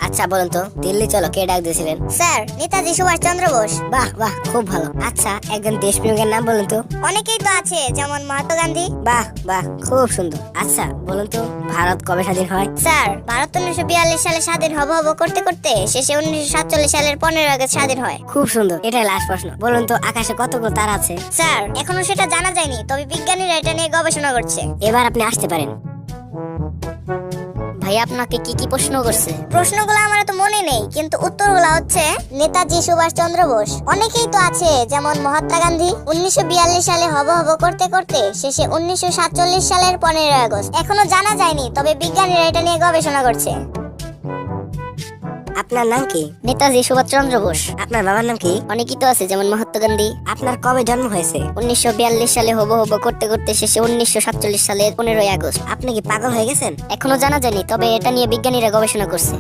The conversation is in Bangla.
আচ্ছা বলুন তো, দিল্লি চলো কে ডাক দিয়েছিলেন? স্যার, নেতাজি সুভাষচন্দ্র বোস। বাহ বাহ, খুব ভালো। আচ্ছা, একজন দেশপ্রেমিকের নাম বলুন তো। অনেকেই তো আছে, যেমন মহাত্মা গান্ধী। বাহ বাহ, খুব সুন্দর। আচ্ছা বলুন তো, ভারত কবে স্বাধীন হয়? স্যার, ভারত 1942 সালে স্বাধীন হব হব করতে করতে শেষে 1947 সালের 15 আগস্ট স্বাধীন হয়। খুব সুন্দর। এটাই লাস্ট প্রশ্ন। বলুন তো, আকাশে কতগুলো তারা আছে? স্যার, এখনো সেটা জানা যায়নি, তবে বিজ্ঞানীরা এটা নিয়ে গবেষণা করছে। এবার আপনি আসতে পারেন। ভাই আপনাকে কি কি প্রশ্ন করছে? প্রশ্নগুলো আমার তো মনে নেই, কিন্তু উত্তরগুলো হচ্ছে নেতাজি সুভাষচন্দ্র বোস। অনেকেই তো আছে, যেমন মহাত্মা গান্ধী। 1942 সালে হব হব করতে করতে শেষে 1947 সালের 15 আগস্ট। এখনো জানা যায়নি, তবে বিজ্ঞানীরা এটা নিয়ে গবেষণা করছে। আপনার নাম কি? নেতাজি সুভাষচন্দ্র বোস। আপনার বাবার নাম কি? অনেকেই তো আছে, যেমন মহাত্মা গান্ধী। আপনার কবে জন্ম হয়েছে? 1942 সালে হব হব করতে করতে শেষে 1947 সালের 15 আগস্ট। আপনি কি পাগল হয়ে গেছেন? এখনো জানা যায়নি, তবে এটা নিয়ে বিজ্ঞানীরা গবেষণা করছে।